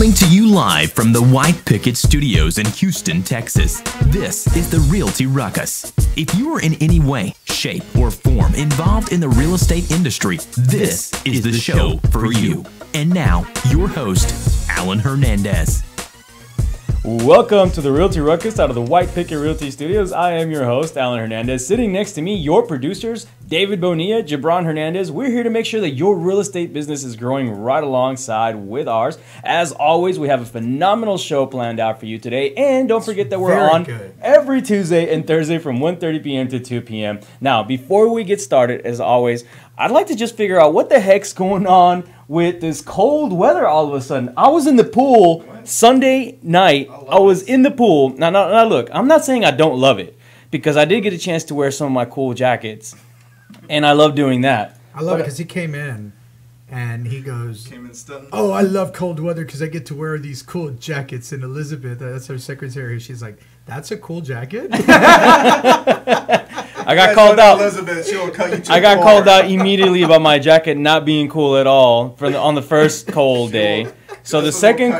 Coming to you live from the White Picket Studios in Houston, Texas, this is the Realty Ruckus. If you are in any way, shape, or form involved in the real estate industry, this is the show for you. And now, your host, Alan Hernandez. Welcome to the Realty Ruckus out of the White Picket Realty Studios. I am your host, Alan Hernandez. Sitting next to me, your producers, David Bonilla, Gibran Hernandez. We're here to make sure that your real estate business is growing right alongside with ours. As always, we have a phenomenal show planned out for you today. And don't forget that we're on every Tuesday and Thursday from 1:30 p.m. to 2 p.m. Now, before we get started, as always, I'd like to just figure out what the heck's going on with this cold weather all of a sudden. I was in the pool Sunday night. I was in the pool. Now, look, I'm not saying I don't love it, because I did get a chance to wear some of my cool jackets, and I love doing that. I love it because he came in, and he goes, "Oh, I love cold weather because I get to wear these cool jackets." And Elizabeth, that's our secretary, she's like, "That's a cool jacket?" I got called out. Elizabeth, she'll cut you I got called out immediately about my jacket not being cool at all on the first cold day. So the second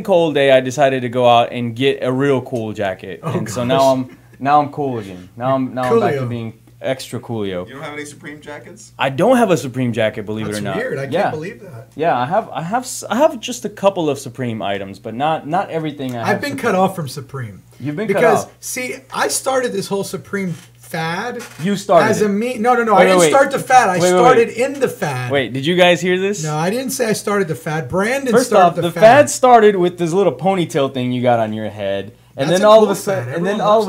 cold day, I decided to go out and get a real cool jacket, and so now I'm cool again. Now I'm back to being extra coolio. You don't have any Supreme jackets? I don't have a Supreme jacket, believe it or not. That's weird. I can't believe that. Yeah, I have just a couple of Supreme items, but not everything. I've been cut off from Supreme. You've been cut off. Because see, I started this whole Supreme fad. You started as a me. No. I didn't start the fad. I started in the fad. Wait, did you guys hear this? No, I didn't say I started the fad. Brandon First started off, the fad started with this little ponytail thing you got on your head. And then all of a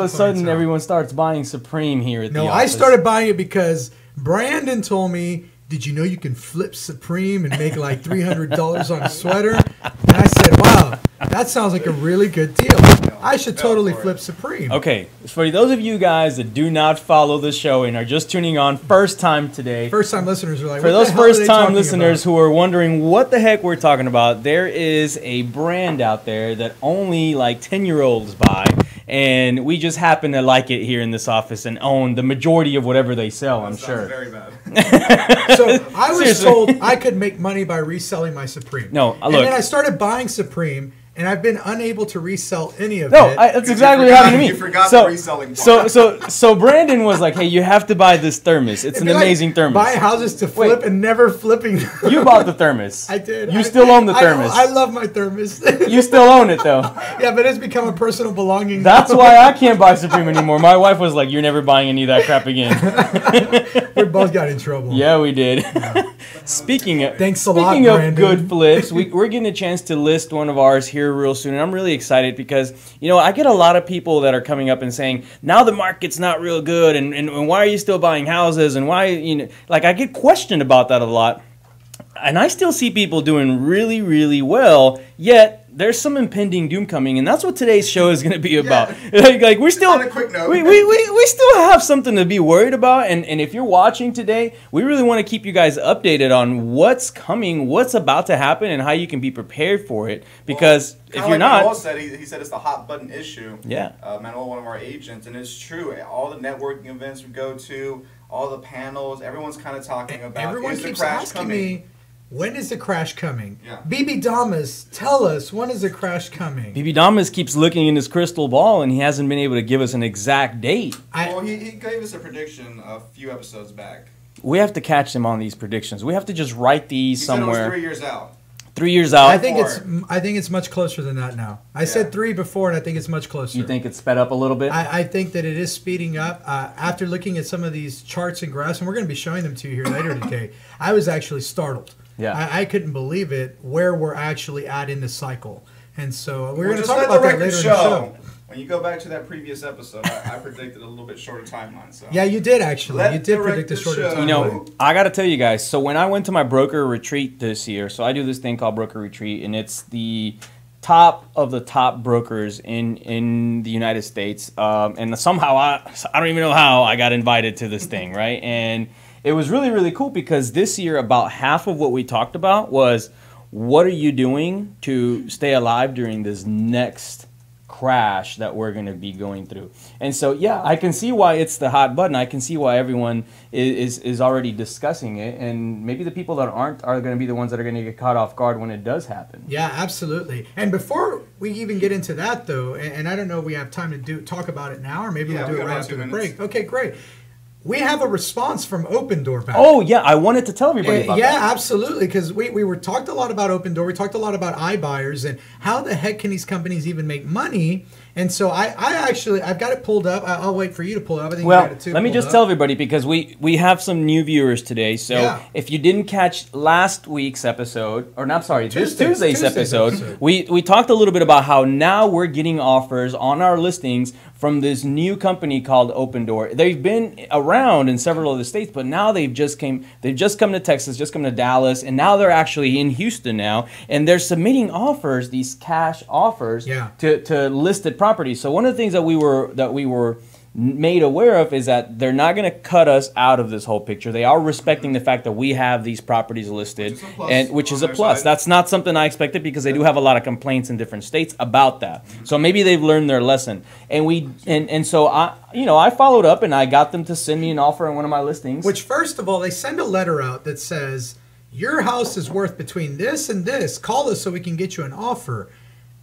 sudden, everyone starts buying Supreme here at the office. No, I started buying it because Brandon told me, "Did you know you can flip Supreme and make like $300 on a sweater?" And I said, "Wow, that sounds like a really good deal. I should totally flip Supreme." Okay, for those of you guys that do not follow the show and are just tuning on first time today. First time listeners are like, for those first time listeners who are wondering what the heck we're talking about, there is a brand out there that only like 10-year-olds buy. And we just happen to like it here in this office and own the majority of whatever they sell, I'm sure. Very bad. So I was told I could make money by reselling my Supreme. No, look. And then I started buying Supreme, and I've been unable to resell any of it. That's exactly what happened to me. You forgot the reselling part. So Brandon was like, "Hey, you have to buy this thermos. It's an amazing thermos." Buying houses to flip and never flipping them. You bought the thermos. I did. You still own the thermos. I love my thermos. You still own it, though. Yeah, but it's become a personal belonging. That's why I can't buy Supreme anymore. My wife was like, "You're never buying any of that crap again." We both got in trouble. Yeah, we did. Speaking of Brandon. good flips, we're getting a chance to list one of ours here real soon, and I'm really excited because, you know, I get a lot of people that are coming up and saying, now the market's not real good, and why are you still buying houses, and why, you know, like I get questioned about that a lot, and I still see people doing really, really well, yet there's some impending doom coming, and that's what today's show is going to be about. Yeah. Like we're still, on a quick note, we still have something to be worried about, and if you're watching today, we really want to keep you guys updated on what's coming, what's about to happen, and how you can be prepared for it. Because if you're not, Manuel said he said it's the hot button issue. Yeah, Manuel, one of our agents, and it's true. All the networking events we go to, all the panels, everyone's kind of talking about. Everyone keeps asking me, when is the crash coming? Yeah. BB Damas, tell us, when is the crash coming? BB Damas keeps looking in his crystal ball, and he hasn't been able to give us an exact date. Well, he gave us a prediction a few episodes back. We have to catch him on these predictions. We have to just write these somewhere. He said it was 3 years out. 3 years out. I think it's much closer than that now. I said 3 before, and I think it's much closer. You think it's sped up a little bit? I think that it is speeding up. After looking at some of these charts and graphs, and we're going to be showing them to you here later today, I was actually startled. Yeah, I couldn't believe it where we're actually at in the cycle, and so we're going to talk about that later in the show. When you go back to that previous episode, I predicted a little bit shorter timeline. So yeah, you did actually. You did predict a shorter timeline. You know, I got to tell you guys. So when I went to my broker retreat this year, so I do this thing called broker retreat, and it's the top of the top brokers in the United States, and somehow I don't even know how I got invited to this thing, right? And it was really, really cool because this year about half of what we talked about was what are you doing to stay alive during this next crash that we're going to be going through. And so, yeah, I can see why it's the hot button. I can see why everyone is already discussing it. And maybe the people that aren't are going to be the ones that are going to get caught off guard when it does happen. Yeah, absolutely. And before we even get into that, though, and I don't know if we have time to talk about it now, or maybe we'll do it right after the break. Okay, great. We have a response from Open Door back. Oh, yeah. I wanted to tell everybody about that. Yeah, absolutely. Because we were talked a lot about Open Door. We talked a lot about iBuyers and how the heck can these companies even make money. And so I've got it pulled up. I'll wait for you to pull it up. I think you got it too. Let me just tell everybody, because we have some new viewers today. So if you didn't catch last week's episode, or not, sorry, Tuesday's episode, we talked a little bit about how now we're getting offers on our listings from this new company called Open Door. They've been around in several other states, but now they've just come to Texas, just come to Dallas, and now they're actually in Houston now, and they're submitting offers, these cash offers, to listed properties. So one of the things that we were made aware of is that they're not going to cut us out of this whole picture. They are respecting the fact that we have these properties listed, which is a plus. That's not something I expected, because they do have a lot of complaints in different states about that. So maybe they've learned their lesson. And so I followed up and I got them to send me an offer on one of my listings. Which, first of all, they send a letter out that says, your house is worth between this and this. Call us so we can get you an offer.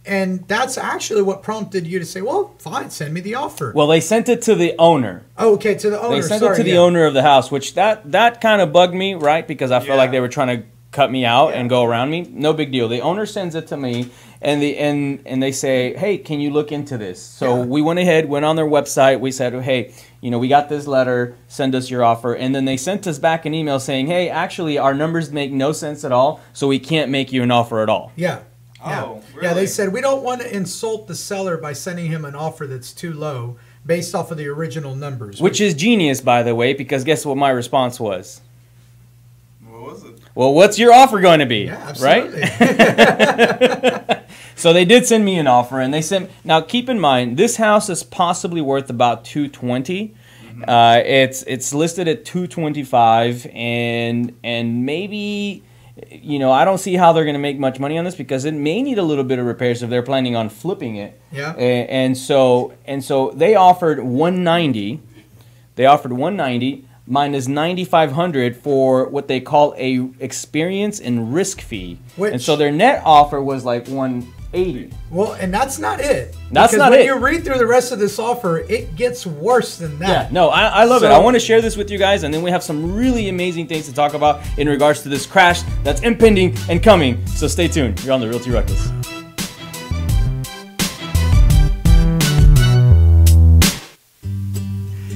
And that's actually what prompted you to say, well, fine, send me the offer. Well, they sent it to the owner. Oh, okay, to the owner. They sent it to the owner of the house, which that kind of bugged me, right? Because I felt like they were trying to cut me out and go around me. No big deal. The owner sends it to me, and they say, hey, can you look into this? So we went ahead, went on their website. We said, hey, we got this letter. Send us your offer. And then they sent us back an email saying, hey, actually, our numbers make no sense at all, so we can't make you an offer at all. Yeah. Oh, really? Yeah, they said, we don't want to insult the seller by sending him an offer that's too low based off of the original numbers. Which is genius, by the way, because guess what my response was? What was it? Well, what's your offer going to be? Yeah, absolutely. Right? So they did send me an offer, and they sent. Now, keep in mind, this house is possibly worth about $220. It's listed at $225, and maybe, I don't see how they're going to make much money on this, because it may need a little bit of repairs if they're planning on flipping it. Yeah. And so they offered $190. They offered $190 minus $9,500 for what they call a experience and risk fee. And so their net offer was like $180. Well, and that's not it. That's because not when it. you read through the rest of this offer, it gets worse than that. Yeah, no, I love it. I want to share this with you guys, and then we have some really amazing things to talk about in regards to this crash that's impending and coming. So stay tuned. You're on the Realty Ruckus.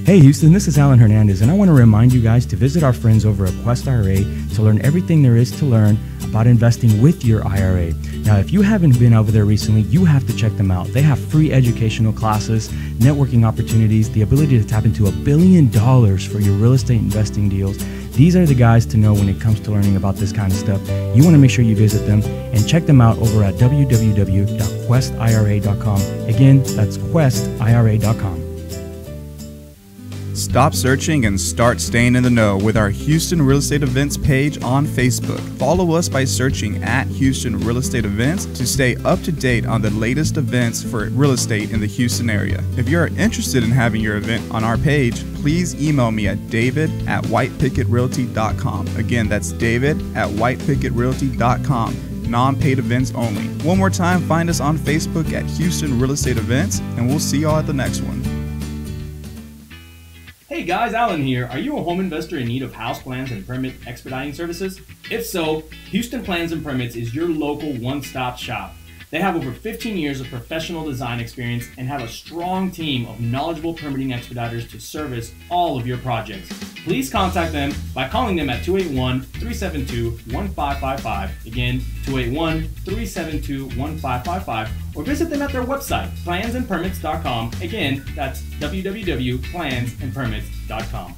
Hey Houston, this is Alan Hernandez, and I want to remind you guys to visit our friends over at Quest IRA to learn everything there is to learn about investing with your IRA. Now, if you haven't been over there recently, you have to check them out. They have free educational classes, networking opportunities, the ability to tap into $1 billion for your real estate investing deals. These are the guys to know when it comes to learning about this kind of stuff. You want to make sure you visit them and check them out over at www.questira.com. Again, that's questira.com. Stop searching and start staying in the know with our Houston Real Estate Events page on Facebook. Follow us by searching at Houston Real Estate Events to stay up to date on the latest events for real estate in the Houston area. If you are interested in having your event on our page, please email me at david@whitepicketrealty.com. Again, that's david@whitepicketrealty.com. Non-paid events only. One more time, find us on Facebook at Houston Real Estate Events, and we'll see y'all at the next one. Hey guys, Alan here. Are you a home investor in need of house plans and permit expediting services? If so, Houston Plans and Permits is your local one-stop shop. They have over 15 years of professional design experience and have a strong team of knowledgeable permitting expediters to service all of your projects. Please contact them by calling them at 281-372-1555. Again, 281-372-1555, or visit them at their website, plansandpermits.com. Again, that's www.plansandpermits.com.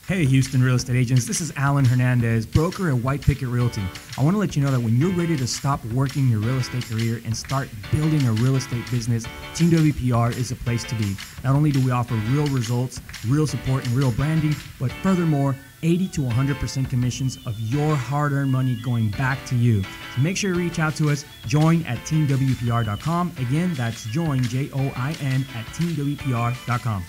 Hey Houston real estate agents, this is Alan Hernandez, broker at White Picket Realty. I want to let you know that when you're ready to stop working your real estate career and start building a real estate business, Team WPR is a place to be. Not only do we offer real results, real support, and real branding, but furthermore, 80 to 100% commissions of your hard-earned money going back to you. So make sure you reach out to us. Join at teamwpr.com. Again, that's join, Join, at teamwpr.com.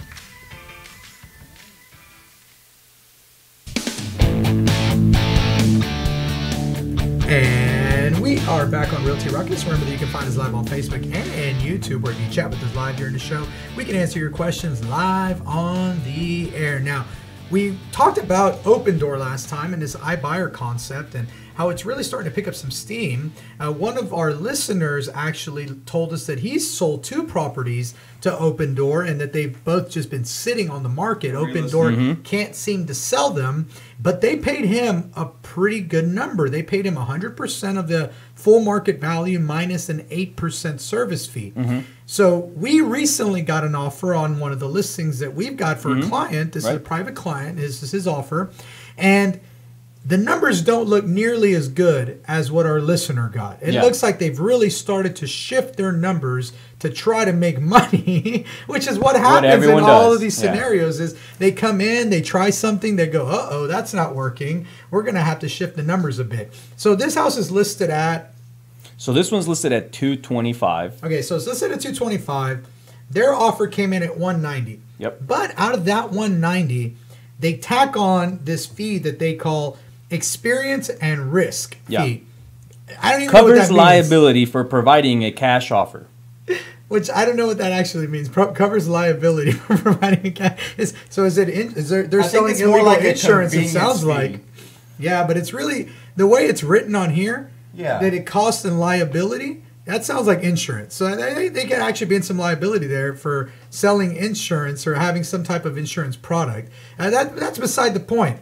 And we are back on Realty Ruckus. Remember that you can find us live on Facebook and YouTube, where if you chat with us live during the show, we can answer your questions live on the air. Now, we talked about Open Door last time and this iBuyer concept and how it's really starting to pick up some steam. One of our listeners actually told us that he's sold 2 properties to Open Door and that they've both just been sitting on the market. Open Door can't seem to sell them, but they paid him a pretty good number. They paid him 100% of the full market value minus an 8% service fee. So we recently got an offer on one of the listings that we've got for a client. This is a private client. This is his offer. And the numbers don't look nearly as good as what our listener got. It looks like they've really started to shift their numbers to try to make money, which is what happens in all of these scenarios. Is they come in, they try something, they go, uh-oh, that's not working. We're going to have to shift the numbers a bit. So this house is listed at... So this one's listed at $225. Okay, so it's listed at $225. Their offer came in at $190. Yep. But out of that $190, they tack on this fee that they call experience and risk fee. I don't even know what that Covers means. liability for providing a cash offer. Which I don't know what that actually means. Covers liability for providing a cash. So is it? They're selling it's illegal more like a insurance. It convenience sounds fee. like. Yeah, but it's really the way it's written on here. Yeah. That it costs and liability. That sounds like insurance. So they can actually be in some liability there for selling insurance or having some type of insurance product. That's beside the point.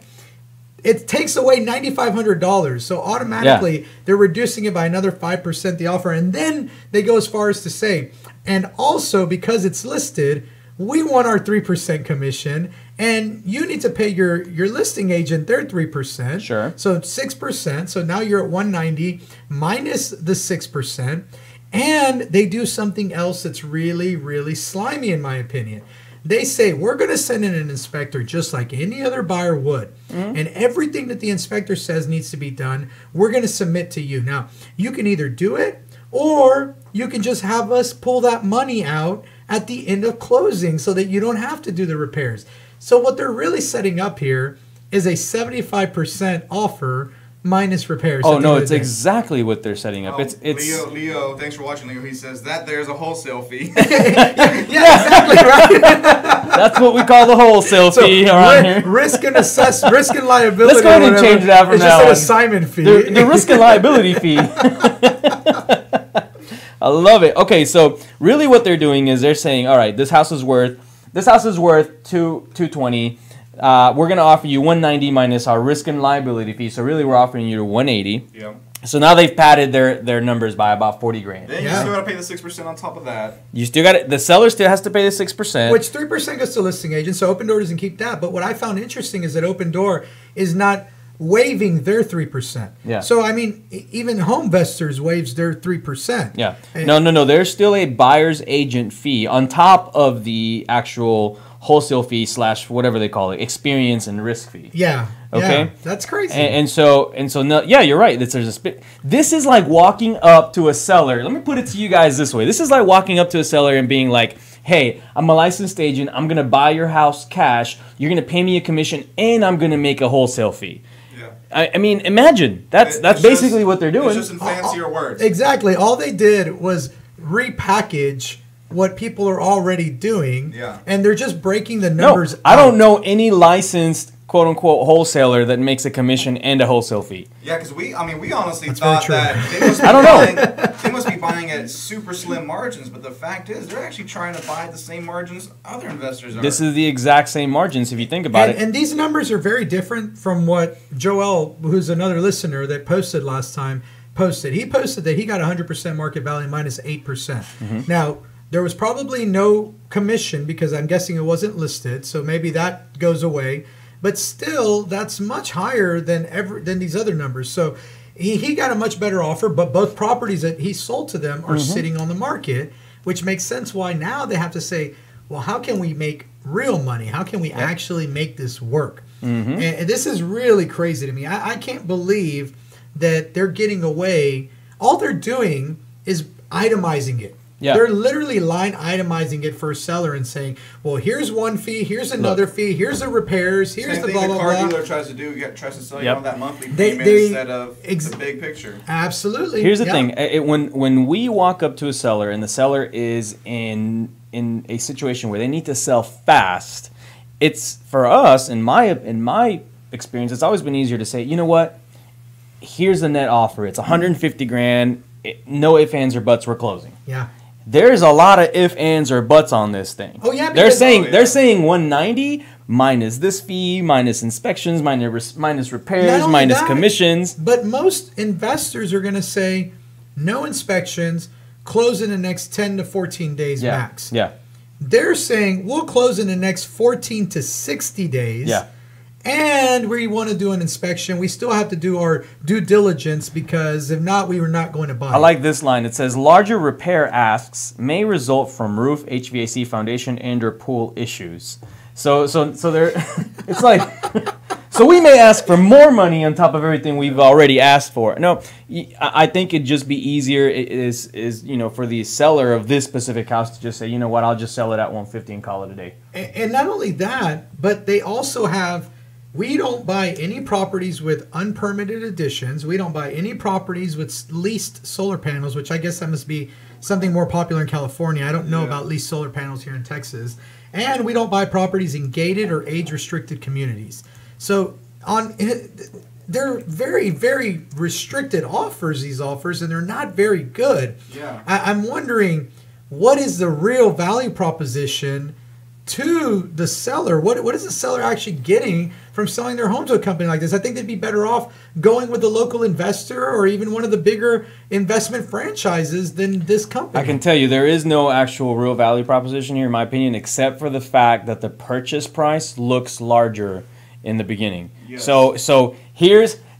It takes away $9,500, so automatically they're reducing it by another 5% the offer, and then they go as far as to say, and also because it's listed, we want our 3% commission, and you need to pay your listing agent their 3%. Sure. So 6%. So now you're at 190 minus the 6%, and they do something else that's really, really slimy in my opinion. They say, we're going to send in an inspector just like any other buyer would. And everything that the inspector says needs to be done, we're going to submit to you. Now, you can either do it or you can just have us pull that money out at the end of closing so that you don't have to do the repairs. So what they're really setting up here is a 75% offer minus repairs. Oh, no, it's exactly what they're setting up. It's Leo, thanks for watching, Leo. He says that there's a wholesale fee. yeah, exactly right. That's what we call the wholesale fee around here. Risk and liability. Let's go ahead and change that from now on. It's just an assignment fee. The risk and liability fee. I love it. Okay, so really what they're doing is they're saying, all right, this house is worth $220. We're going to offer you $190 minus our risk and liability fee. So really we're offering you $180. Yeah. So now they've padded their numbers by about $40,000. Then you still got to pay the 6% on top of that. You still got it. The seller still has to pay the 6%. Which 3% goes to listing agent, so Open Door doesn't keep that. But what I found interesting is that Open Door is not waiving their 3%. Yeah. So, I mean, even Home Investors waives their 3%. Yeah. No. There's still a buyer's agent fee on top of the actual wholesale fee / whatever they call it, experience and risk fee. Yeah. Okay. Yeah, that's crazy. And so no, yeah, you're right. This is like walking up to a seller. Let me put it to you guys this way. This is like walking up to a seller and being like, hey, I'm a licensed agent. I'm going to buy your house cash. You're going to pay me a commission and I'm going to make a wholesale fee. I mean, imagine that's basically what they're doing. It's just in fancier words. Exactly. All they did was repackage what people are already doing, and they're just breaking the numbers. I don't know any licensed quote unquote wholesaler that makes a commission and a wholesale fee. Yeah, because we honestly thought that they must be buying at super slim margins, but the fact is they're actually trying to buy the same margins other investors are. This is the exact same margins if you think about it. And these numbers are very different from what Joel, who's another listener that posted last time, posted. He posted that he got 100% market value minus 8%. Now, there was probably no commission because I'm guessing it wasn't listed, so maybe that goes away. But still, that's much higher than these other numbers. So he got a much better offer, but both properties that he sold to them are sitting on the market, which makes sense why now they have to say, well, how can we make real money? How can we actually make this work? And this is really crazy to me. I can't believe that they're getting away. All they're doing is itemizing it. Yeah. They're literally line itemizing it for a seller and saying, well, here's one fee, here's another fee, here's the repairs, here's the blah, blah, blah. Same thing the car dealer tries to do, tries to sell you on that monthly payment instead of the big picture. Absolutely. Here's the thing. When we walk up to a seller and the seller is in a situation where they need to sell fast, it's, for us, in my experience, it's always been easier to say, you know what, here's the net offer. It's 150 grand. No ifs, ands, or buts. We're closing. Yeah. There's a lot of ifs, ands, or buts on this thing. Oh yeah, they're saying 190 minus this fee, minus inspections, minus repairs, minus commissions. But most investors are going to say no inspections, close in the next 10 to 14 days max. Yeah. They're saying we'll close in the next 14 to 60 days. Yeah. And we want to do an inspection. We still have to do our due diligence because if not, we were not going to buy. I like this line. It says, larger repair asks may result from roof, HVAC, foundation, and/or pool issues. So there, it's like, so we may ask for more money on top of everything we've already asked for. No, I think it'd just be easier for the seller of this specific house to just say, you know what, I'll just sell it at 150 and call it a day. And not only that, but they also have. We don't buy any properties with unpermitted additions. We don't buy any properties with leased solar panels, which I guess that must be something more popular in California. I don't know about leased solar panels here in Texas. And we don't buy properties in gated or age-restricted communities. So they're very, very restricted offers, these offers, and they're not very good. Yeah. I'm wondering, what is the real value proposition to the seller? What is the seller actually getting from selling their home to a company like this? I think they'd be better off going with the local investor or even one of the bigger investment franchises than this company. I can tell you there is no actual real value proposition here, in my opinion, except for the fact that the purchase price looks larger in the beginning. Yes.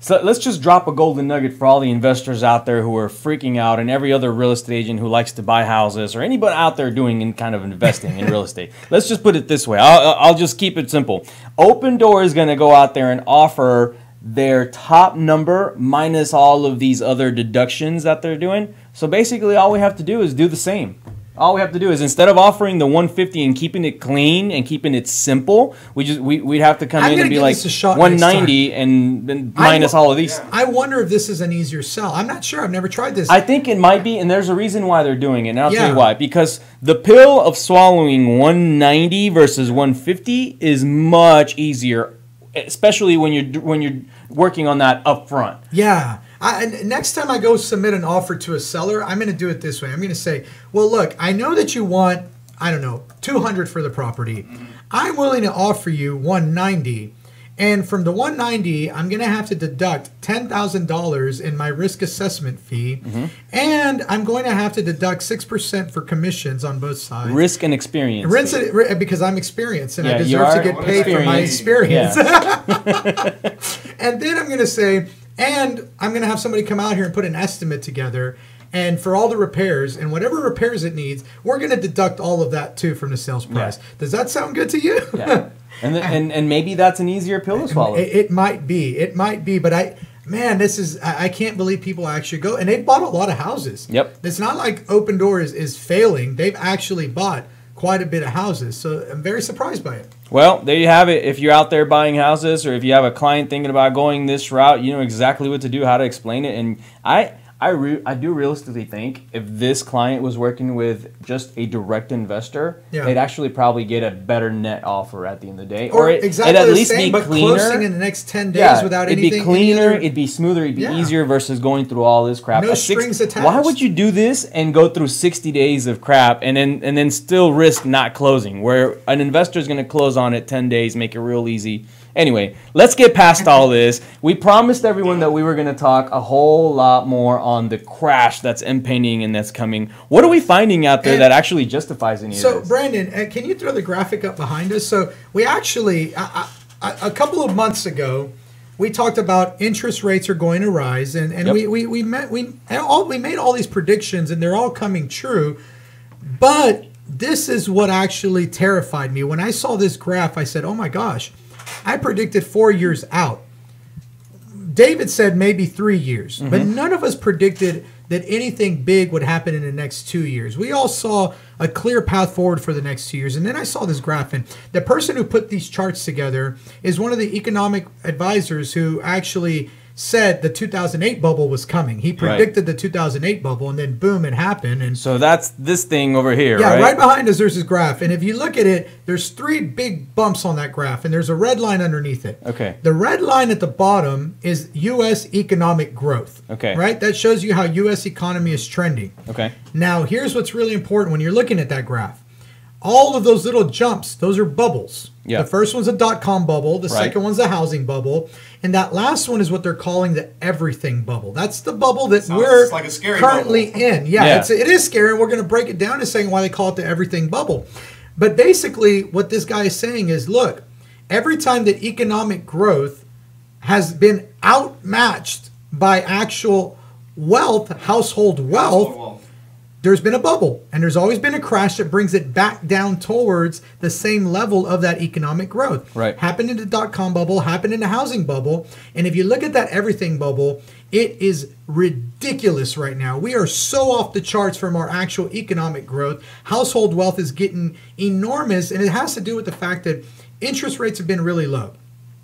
So let's just drop a golden nugget for all the investors out there who are freaking out, and every other real estate agent who likes to buy houses, or anybody out there doing in kind of investing in real estate. Let's just put it this way. I'll just keep it simple. Open Door is going to go out there and offer their top number minus all of these other deductions that they're doing. So basically all we have to do is do the same. All we have to do is, instead of offering the 150 and keeping it clean and keeping it simple, we'd have to come in and be like 190 and then minus all of these. I wonder if this is an easier sell. I'm not sure. I've never tried this. I think it might be, and there's a reason why they're doing it. And I'll tell you why. Because the pill of swallowing 190 versus 150 is much easier, especially when you're working on that up front. Yeah. Next time I go submit an offer to a seller, I'm going to do it this way. I'm going to say, well, look, I know that you want, I don't know, 200 for the property. I'm willing to offer you 190. And from the 190, I'm going to have to deduct $10,000 in my risk assessment fee. And I'm going to have to deduct 6% for commissions on both sides. Risk and experience. Because I'm experienced and I deserve to get paid for my experience. Yeah. And then I'm going to say, and I'm going to have somebody come out here and put an estimate together. And for all the repairs and whatever repairs it needs, we're going to deduct all of that too from the sales price. Yeah. Does that sound good to you? Yeah. And maybe that's an easier pill to swallow. It might be. It might be. But I can't believe people actually go. And they've bought a lot of houses. Yep. It's not like Open Door is failing. They've actually bought quite a bit of houses. So I'm very surprised by it. Well, there you have it. If you're out there buying houses, or if you have a client thinking about going this route, you know exactly what to do, how to explain it. And I do realistically think if this client was working with just a direct investor, they'd actually probably get a better net offer at the end of the day. Or exactly it'd at the least same, be but cleaner. Closing in the next 10 days without anything. It'd be cleaner, it'd be smoother, it'd be easier versus going through all this crap. No strings attached. Why would you do this and go through 60 days of crap and then still risk not closing, where an investor is going to close on it 10 days, make it real easy? Anyway, let's get past all this. We promised everyone that we were going to talk a whole lot more on the crash that's impending and that's coming. What are we finding out there that actually justifies any of this? So, Brandon, can you throw the graphic up behind us? So, we actually, a couple of months ago, we talked about interest rates are going to rise, and we made all these predictions, and they're all coming true. But this is what actually terrified me. When I saw this graph, I said, oh my gosh, I predicted 4 years out. David said maybe 3 years, but none of us predicted that anything big would happen in the next 2 years. We all saw a clear path forward for the next 2 years. And then I saw this graph, and the person who put these charts together is one of the economic advisors who actually said the 2008 bubble was coming. He predicted the 2008 bubble, and then boom, it happened. And so that's this thing over here, yeah, right? right behind us, there's this graph. And if you look at it, there's 3 big bumps on that graph, and there's a red line underneath it. Okay. The red line at the bottom is U.S. economic growth. Okay. Right? That shows you how U.S. economy is trending. Okay. Now, here's what's really important when you're looking at that graph. All of those little jumps, those are bubbles. Yeah. The first one's a dot-com bubble. The second one's a housing bubble. And that last one is what they're calling the everything bubble. That's the bubble that we're like a scary currently bubble. in. Yeah, it is scary, and we're going to break it down in a second why they call it the everything bubble. But basically, what this guy is saying is, look, every time that economic growth has been outmatched by actual wealth, household wealth, there's been a bubble, and there's always been a crash that brings it back down towards the same level of that economic growth. Right. Happened in the dot-com bubble, happened in the housing bubble, and if you look at that everything bubble, it is ridiculous right now. We are so off the charts from our actual economic growth. Household wealth is getting enormous, and it has to do with the fact that interest rates have been really low.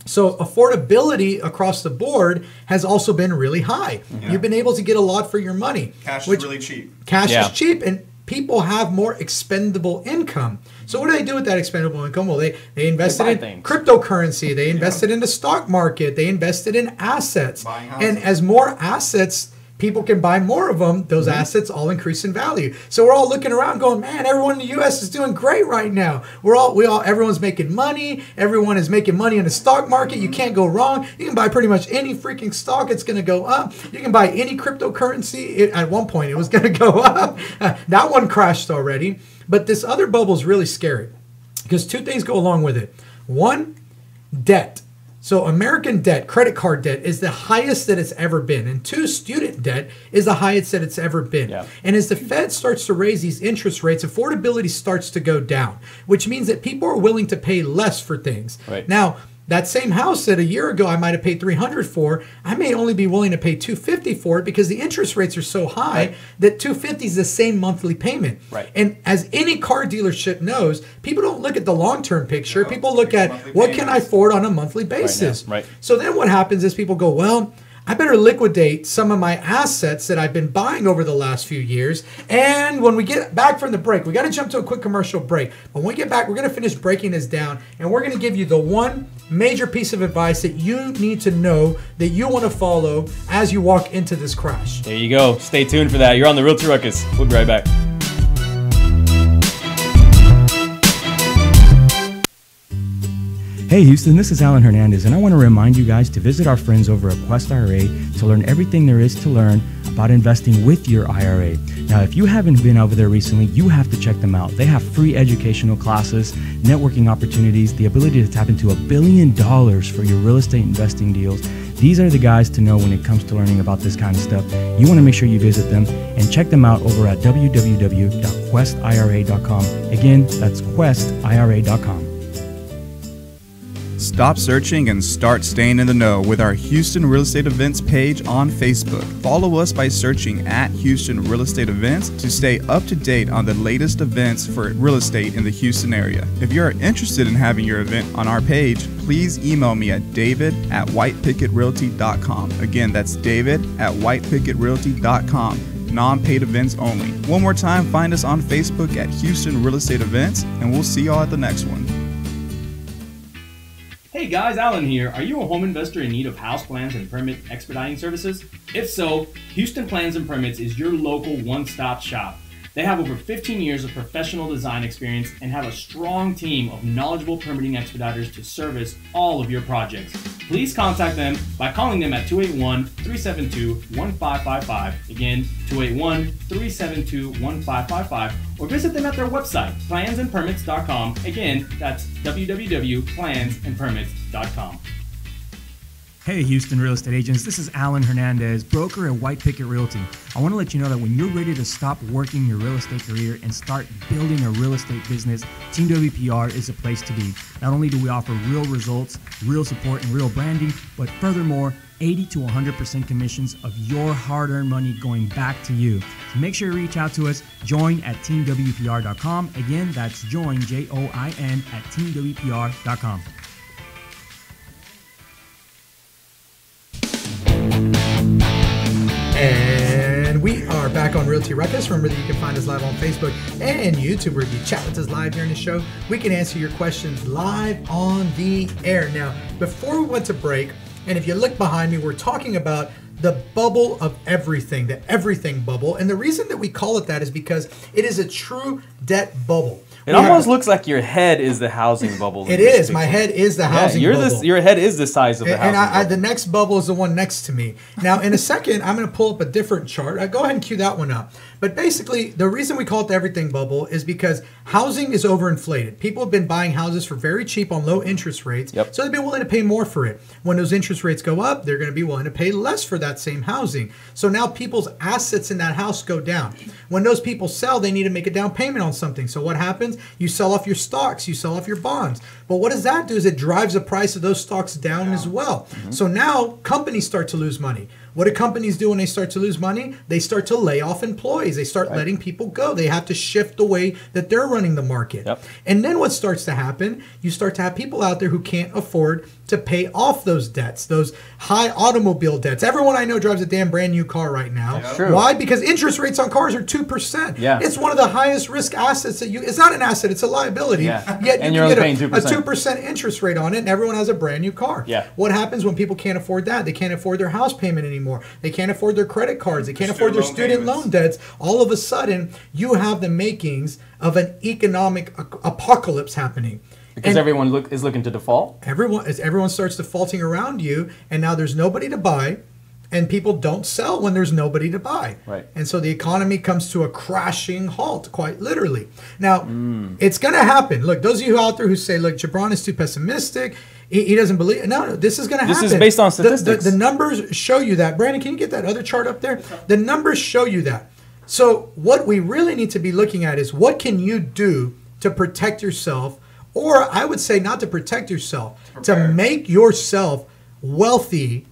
So affordability across the board has also been really high. Yeah. You've been able to get a lot for your money. Cash is really cheap. Cash is cheap, and people have more expendable income. So what do they do with that expendable income? Well, they invested in cryptocurrency. They invested in the stock market. They invested in assets. And as more assets, people can buy more of them, those assets all increase in value. So we're all looking around going, man, everyone in the U.S. is doing great right now. Everyone's making money. Everyone is making money in the stock market. You can't go wrong. You can buy pretty much any freaking stock. It's going to go up. You can buy any cryptocurrency. At one point, it was going to go up. That one crashed already. But this other bubble is really scary because 2 things go along with it. One, debt. So American debt, credit card debt, is the highest that it's ever been. And 2, student debt is the highest that it's ever been. Yeah. And as the Fed starts to raise these interest rates, affordability starts to go down, which means that people are willing to pay less for things. Right. Now, that same house that a year ago I might have paid $300 for, I may only be willing to pay $250 for it because the interest rates are so high that $250 is the same monthly payment. Right. And as any car dealership knows, people don't look at the long-term picture. People look at what can I afford on a monthly basis. Right. So then what happens is people go, well, I better liquidate some of my assets that I've been buying over the last few years. And when we get back from the break, we got to jump to a quick commercial break. But when we get back, we're going to finish breaking this down, and we're going to give you the one major piece of advice that you need to know that you want to follow as you walk into this crash. There you go. Stay tuned for that. You're on the Realty Ruckus. We'll be right back. Hey Houston, this is Alan Hernandez, and I want to remind you guys to visit our friends over at Quest IRA to learn everything there is to learn about investing with your IRA. Now, if you haven't been over there recently, you have to check them out. They have free educational classes, networking opportunities, the ability to tap into $1 billion for your real estate investing deals. These are the guys to know when it comes to learning about this kind of stuff. You want to make sure you visit them and check them out over at www.questira.com. Again, that's questira.com. Stop searching and start staying in the know with our Houston Real Estate Events page on Facebook. Follow us by searching at Houston Real Estate Events to stay up to date on the latest events for real estate in the Houston area. If you are interested in having your event on our page, please email me at david@whitepicketrealty.com. Again, that's david@whitepicketrealty.com. Non-paid events only. One more time, find us on Facebook at Houston Real Estate Events, and we'll see y'all at the next one. Hey guys, Alan here. Are you a home investor in need of house plans and permit expediting services? If so, Houston Plans and Permits is your local one-stop shop. They have over 15 years of professional design experience and have a strong team of knowledgeable permitting expediters to service all of your projects. Please contact them by calling them at 281-372-1555. Again, 281-372-1555. Or visit them at their website, plansandpermits.com. Again, that's www.plansandpermits.com. Hey, Houston real estate agents. This is Alan Hernandez, broker at White Picket Realty. I want to let you know that when you're ready to stop working your real estate career and start building a real estate business, Team WPR is a place to be. Not only do we offer real results, real support, and real branding, but furthermore, 80 to 100% commissions of your hard-earned money going back to you. So make sure you reach out to us. Join at teamwpr.com. Again, that's join, Join, at teamwpr.com. And we are back on Realty Ruckus. Remember that you can find us live on Facebook and YouTube, where if you chat with us live during the show, we can answer your questions live on the air. Now, before we went to break, and if you look behind me, we're talking about the bubble of everything, the everything bubble. And the reason that we call it that is because it is a true debt bubble. It almost looks like your head is the housing bubble. It is. My head is the housing bubble. Your head is the size of the housing bubble. And the next bubble is the one next to me. Now, in a second, I'm going to pull up a different chart. Go ahead and cue that one up. But basically, the reason we call it the everything bubble is because housing is overinflated. People have been buying houses for very cheap on low interest rates. Yep. So they've been willing to pay more for it. When those interest rates go up, they're going to be willing to pay less for that same housing. So now people's assets in that house go down. When those people sell, they need to make a down payment on something. So what happens? You sell off your stocks, you sell off your bonds. But what does that do is it drives the price of those stocks down as well. Mm-hmm. So now companies start to lose money. What do companies do when they start to lose money? They start to lay off employees. They start letting people go. They have to shift the way that they're running the market. Yep. And then what starts to happen? You start to have people out there who can't afford to pay off those debts, those high automobile debts. Everyone I know drives a damn brand new car right now. That's true. Why? Because interest rates on cars are 2%. Yeah. It's one of the highest risk assets that it's not an asset, it's a liability. Yeah. Yet And you you're can only get paying a 2%. 2% interest rate on it, and everyone has a brand new car. Yeah. What happens when people can't afford that? They can't afford their house payment anymore. They can't afford their credit cards. They can't afford their student loan debts. All of a sudden, you have the makings of an economic apocalypse happening. Because everyone is looking to default? Everyone starts defaulting around you, and now there's nobody to buy, and people don't sell when there's nobody to buy. Right. And so the economy comes to a crashing halt, quite literally. Now, it's going to happen. Look, those of you out there who say, look, Gibran is too pessimistic, he doesn't believe. No, this is going to happen. This is based on statistics. The numbers show you that. Brandon, can you get that other chart up there? The numbers show you that. So what we really need to be looking at is what can you do to protect yourself, or I would say not to protect yourself, to make yourself wealthy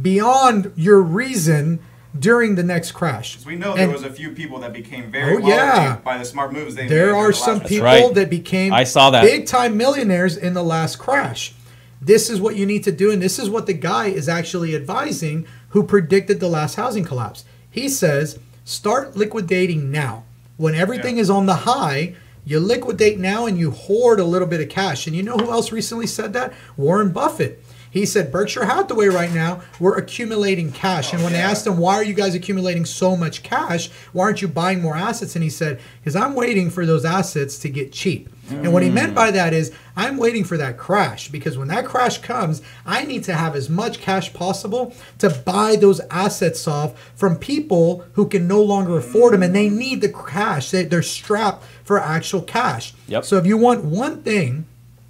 beyond your reason during the next crash. We know there was a few people that became very wealthy by the smart moves they made. There are some people that became big-time millionaires in the last crash. This is what you need to do, and this is what the guy is actually advising who predicted the last housing collapse. He says, start liquidating now. When everything is on the high, you liquidate now and you hoard a little bit of cash. And you know who else recently said that? Warren Buffett. He said, Berkshire Hathaway right now, we're accumulating cash. And when they asked him, why are you guys accumulating so much cash? Why aren't you buying more assets? And he said, because I'm waiting for those assets to get cheap. And what he meant by that is, I'm waiting for that crash, because when that crash comes, I need to have as much cash possible to buy those assets off from people who can no longer afford them, and they need the cash. They're strapped for actual cash. Yep. So if you want one thing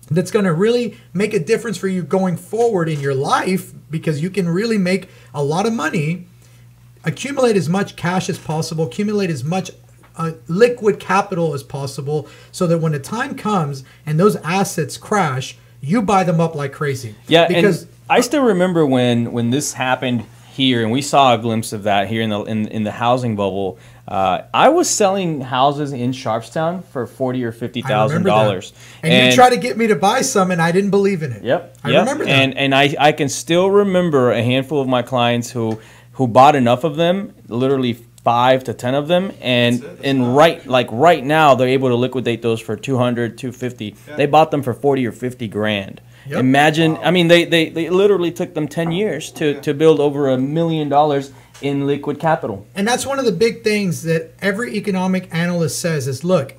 that's going to really make a difference for you going forward in your life, because you can really make a lot of money, accumulate as much cash as possible, accumulate as much liquid capital as possible, so that when the time comes and those assets crash, you buy them up like crazy. Yeah, because and I still remember when this happened here, and we saw a glimpse of that here in the housing bubble. I was selling houses in Sharpstown for $40,000 or $50,000, and you tried to get me to buy some, and I didn't believe in it. Yep, I remember that. And I can still remember a handful of my clients who bought enough of them, literally 5 to 10 of them, and right now they're able to liquidate those for $200, $250. Yeah. They bought them for $40 or $50 grand. Yep. Imagine, I mean, they literally took them 10 years to build over $1 million in liquid capital. And that's one of the big things that every economic analyst says is, look,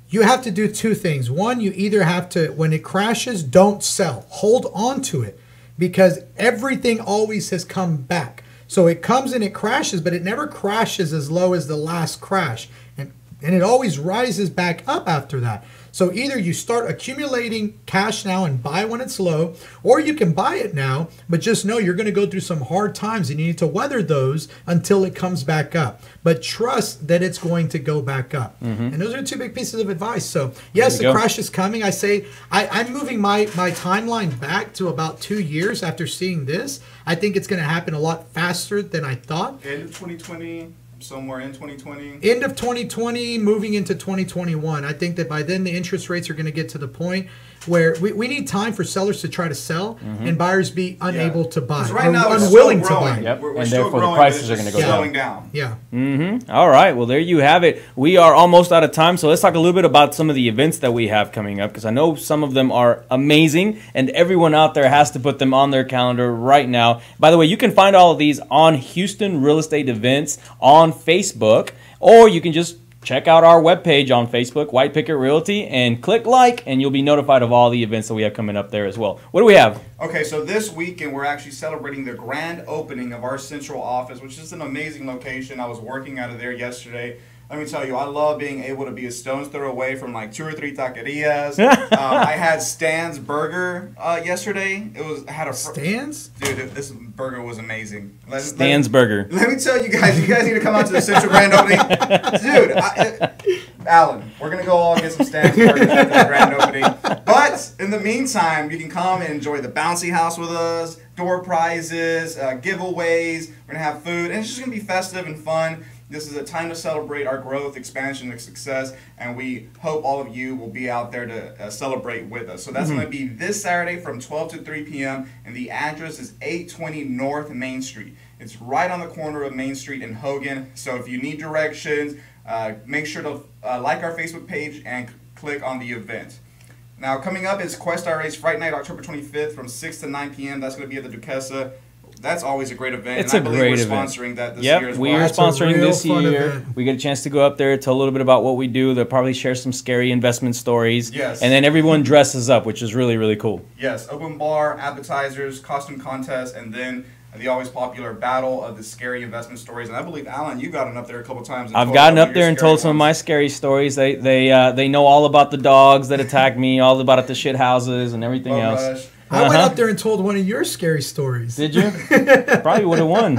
you have to do two things. One, you either have to, when it crashes, don't sell. Hold on to it, because everything always has come back. So it comes and it crashes, but it never crashes as low as the last crash. And and it always rises back up after that. So either you start accumulating cash now and buy when it's low, or you can buy it now, but just know you're going to go through some hard times and you need to weather those until it comes back up. But trust that it's going to go back up. And those are 2 big pieces of advice. So yes, the crash is coming. I say I'm moving my timeline back to about 2 years after seeing this. I think it's going to happen a lot faster than I thought. End of 2020. Somewhere in 2020? End of 2020, moving into 2021. I think that by then the interest rates are going to get to the point where we need time for sellers to try to sell and buyers be unable to buy. Right now, unwilling to buy. Yep. We're and still therefore growing, the prices are going to go slowing down. Yeah. All right. Well, there you have it. We are almost out of time. So let's talk a little bit about some of the events that we have coming up, because I know some of them are amazing and everyone out there has to put them on their calendar right now. By the way, you can find all of these on Houston Real Estate Events on Facebook, or you can just check out our webpage on Facebook, White Picket Realty, and click like, and you'll be notified of all the events that we have coming up there as well. What do we have? Okay, so this weekend we're actually celebrating the grand opening of our central office, which is an amazing location. I was working out of there yesterday. Let me tell you, I love being able to be a stone's throw away from like 2 or 3 taquerias. I had Stan's Burger yesterday. It had a Stan's? Dude, this burger was amazing. Stan's Burger. Let me tell you guys need to come out to the Central Grand Opening. Dude, Alan, we're going to go all get some Stan's Burgers after the grand opening. But in the meantime, you can come and enjoy the bouncy house with us, door prizes, giveaways. We're going to have food, and it's just going to be festive and fun. This is a time to celebrate our growth, expansion, and success, and we hope all of you will be out there to celebrate with us. So that's going to be this Saturday from 12 to 3 p.m., and the address is 820 North Main Street. It's right on the corner of Main Street and Hogan. So if you need directions, make sure to like our Facebook page and click on the event. Now, coming up is Quest IRA's Fright Night, October 25th from 6 to 9 p.m. That's going to be at the Duquesa. That's always a great event. It's a great event. We're sponsoring that this year as well. We are sponsoring this year. We get a chance to go up there, tell a little bit about what we do. They'll probably share some scary investment stories. Yes. And then everyone dresses up, which is really, really cool. Yes. Open bar, appetizers, costume contest, and then the always popular battle of the scary investment stories. And I believe, Alan, you've gotten up there a couple times. I've gotten up there and told some of my scary stories. They know all about the dogs that attacked me, all about the shit houses and everything else. I went up there and told one of your scary stories. Did you? Probably would have won.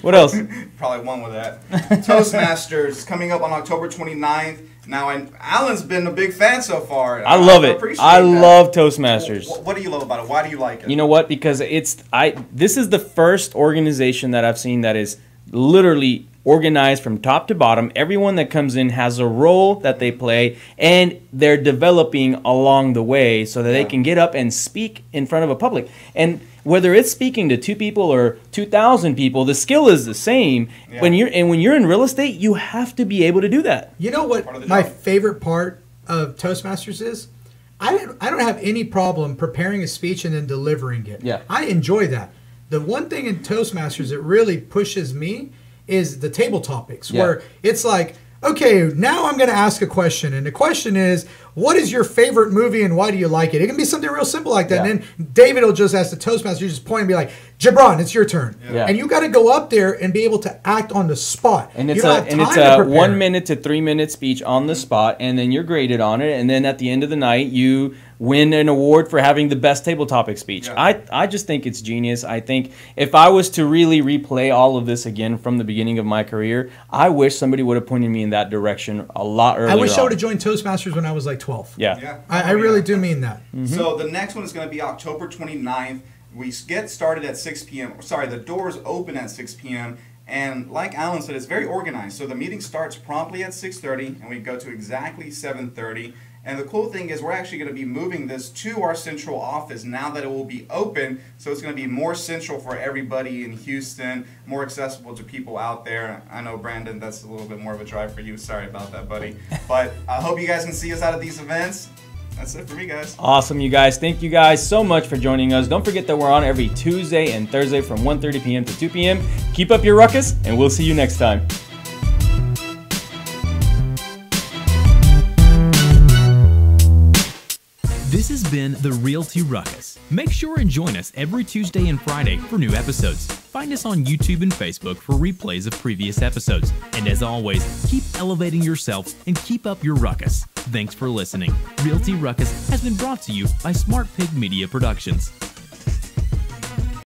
What else? Probably won with that. Toastmasters coming up on October 29th. Now, Alan's been a big fan so far. I love it. I love Toastmasters. What do you love about it? Why do you like it? You know what? Because this is the first organization that I've seen that is literally organized from top to bottom. Everyone that comes in has a role that they play, and they're developing along the way so that they can get up and speak in front of a public. And whether it's speaking to 2 people or 2,000 people, the skill is the same. Yeah. When you're in real estate, you have to be able to do that. You know what my favorite part of Toastmasters is? I don't have any problem preparing a speech and then delivering it. Yeah. I enjoy that. The one thing in Toastmasters that really pushes me is the table topics, where it's like, okay, now I'm going to ask a question. And the question is, what is your favorite movie and why do you like it? It can be something real simple like that. Yeah. And then David will just ask the Toastmaster, just point and be like, Gibran, it's your turn. Yeah. And you got to go up there and be able to act on the spot. And it's a 1 minute to 3 minute speech on the spot, and then you're graded on it. And then at the end of the night, you win an award for having the best table topic speech. Yeah. I just think it's genius. I think if I was to really replay all of this again from the beginning of my career, I wish somebody would have pointed me in that direction a lot earlier. I wish I would have joined Toastmasters when I was like 12. Yeah. I really do mean that. Mm-hmm. So the next one is going to be October 29th. We get started at 6 p.m. Sorry, the doors open at 6 p.m. And like Alan said, it's very organized. So the meeting starts promptly at 6:30, and we go to exactly 7:30. And the cool thing is we're actually going to be moving this to our central office now that it will be open. So it's going to be more central for everybody in Houston, more accessible to people out there. I know, Brandon, that's a little bit more of a drive for you. Sorry about that, buddy. But I hope you guys can see us out at these events. That's it for me, guys. Awesome, you guys. Thank you guys so much for joining us. Don't forget that we're on every Tuesday and Thursday from 1:30 p.m. to 2 p.m. Keep up your ruckus, and we'll see you next time. This has been the Realty Ruckus. Make sure and join us every Tuesday and Friday for new episodes. Find us on YouTube and Facebook for replays of previous episodes. And as always, keep elevating yourself and keep up your ruckus. Thanks for listening. Realty Ruckus has been brought to you by Smart Pig Media Productions.